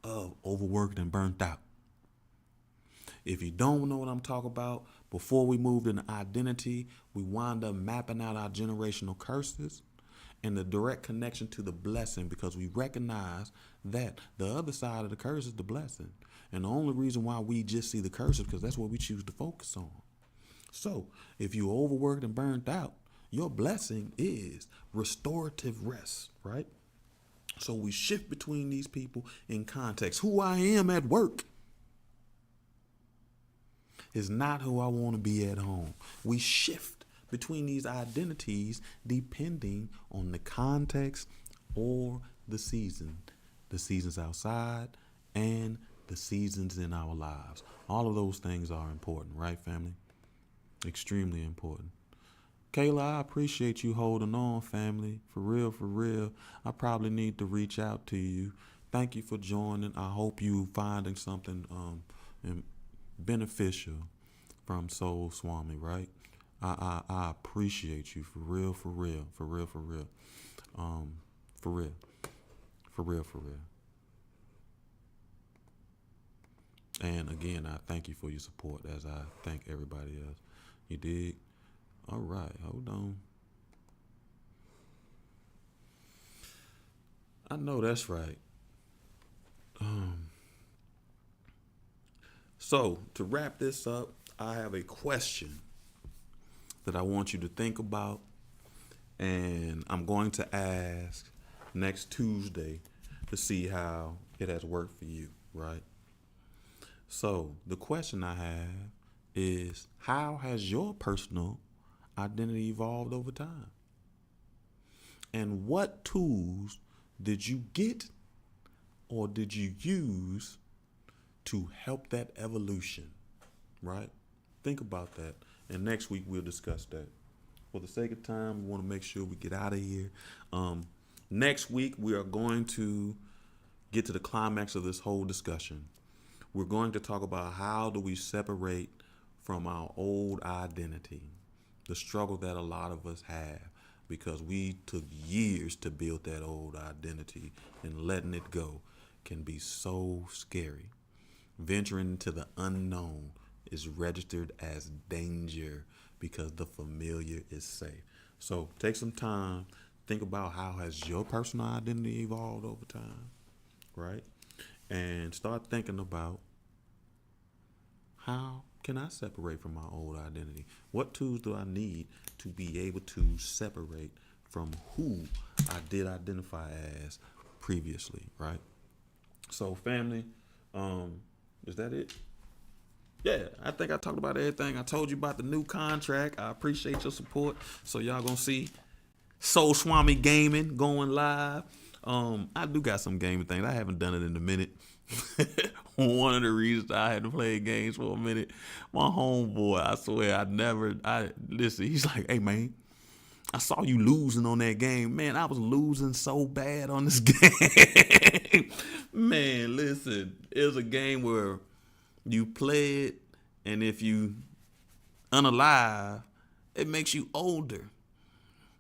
of overworked and burnt out. If you don't know what I'm talking about, before we moved into identity, we wind up mapping out our generational curses and the direct connection to the blessing, because we recognize that the other side of the curse is the blessing. And the only reason why we just see the curse is because that's what we choose to focus on. So if you're overworked and burnt out, your blessing is restorative rest, right? So we shift between these people in context. Who I am at work is not who I want to be at home. We shift between these identities depending on the context or the season. The seasons outside and the seasons in our lives. All of those things are important, right, family? Extremely important. Kayla, I appreciate you holding on, family. For real, for real. I probably need to reach out to you. Thank you for joining. I hope you finding something beneficial from Soul Swami, right? I appreciate you for real, for real, for real, for real. For real. For real, for real. And again, I thank you for your support as I thank everybody else. You dig? All right, hold on. I know that's right. Um, so, to wrap this up, I have a question that I want you to think about, and I'm going to ask next Tuesday to see how it has worked for you, right? So, the question I have is, how has your personal identity evolved over time? And what tools did you get or did you use to help that evolution, right? Think about that. And next week we'll discuss that. For the sake of time, we want to make sure we get out of here. Next week we are going to get to the climax of this whole discussion. We're going to talk about how do we separate from our old identity, the struggle that a lot of us have because we took years to build that old identity, and letting it go can be so scary. Venturing into the unknown is registered as danger because the familiar is safe. So take some time, think about how has your personal identity evolved over time, right? And start thinking about, how can I separate from my old identity? What tools do I need to be able to separate from who I did identify as previously, right? So family, is that it? Yeah, I think I talked about everything. I told you about the new contract. I appreciate your support. So y'all gonna see Soul Swami Gaming going live. I do got some gaming things. I haven't done it in a minute. One of the reasons I had to play games for a minute, my homeboy, I swear, I listen, he's like, hey man, I saw you losing on that game. Man, I was losing so bad on this game. Man, listen, it was a game where you play it, and if you unalive, it makes you older.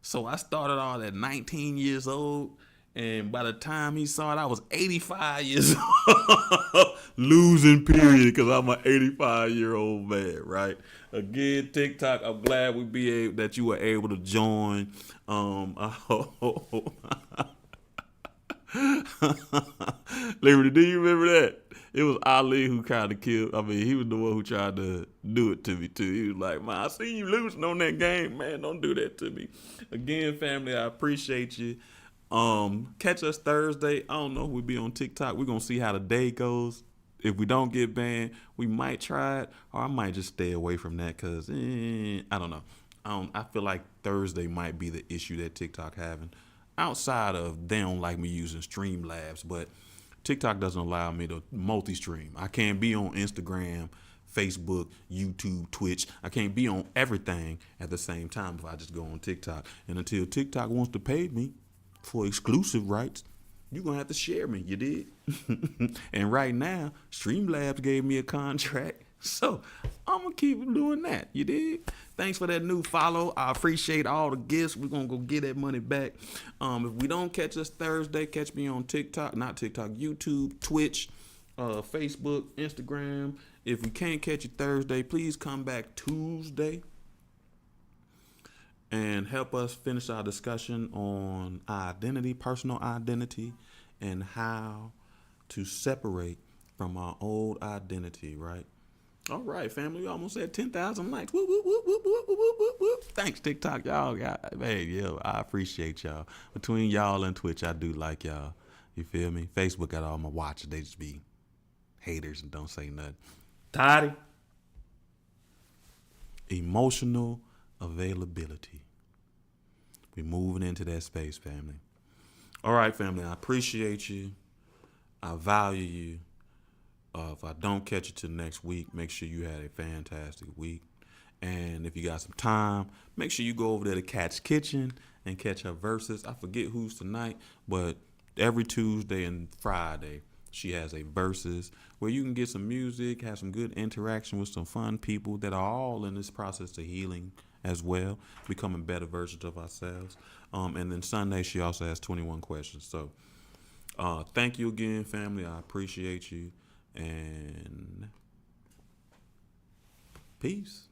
So I started all at 19 years old, and by the time he saw it, I was 85 years old. Losing period, because I'm an 85-year-old man, right? Again, TikTok, I'm glad that you were able to join. Liberty, do you remember that? It was Ali who kind of killed. I mean, he was the one who tried to do it to me too. He was like, "Man, I see you losing on that game, man. Don't do that to me." Again, family, I appreciate you. Catch us Thursday. I don't know. We'll be on TikTok. We're gonna see how the day goes. If we don't get banned, we might try it, or I might just stay away from that because I don't know. I feel like Thursday might be the issue that TikTok having. Outside of they don't like me using Streamlabs, but TikTok doesn't allow me to multi-stream. I can't be on Instagram, Facebook, YouTube, Twitch. I can't be on everything at the same time if I just go on TikTok. And until TikTok wants to pay me for exclusive rights, you're going to have to share me, you did? And right now, Streamlabs gave me a contract, so I'm going to keep doing that, you did? Thanks for that new follow. I appreciate all the gifts. We're going to go get that money back. If we don't catch us Thursday, catch me on TikTok, not TikTok, YouTube, Twitch, Facebook, Instagram. If we can't catch you Thursday, please come back Tuesday and help us finish our discussion on identity, personal identity, and how to separate from our old identity, right? All right, family, we almost at 10,000 likes. Whoop, whoop, whoop, whoop, whoop, whoop, whoop, whoop. Thanks, TikTok. Y'all got, hey, yo, I appreciate y'all. Between y'all and Twitch, I do like y'all. You feel me? Facebook got all my watchers. They just be haters and don't say nothing. Toddy. Emotional availability. We moving into that space, family. All right, family, I appreciate you. I value you. If I don't catch you till next week, make sure you had a fantastic week. And if you got some time, make sure you go over there to Catch Kitchen and catch her verses. I forget who's tonight, but every Tuesday and Friday she has a verses where you can get some music, have some good interaction with some fun people that are all in this process of healing as well, becoming better versions of ourselves. And then Sunday she also has 21 questions. So thank you again, family. I appreciate you, and peace.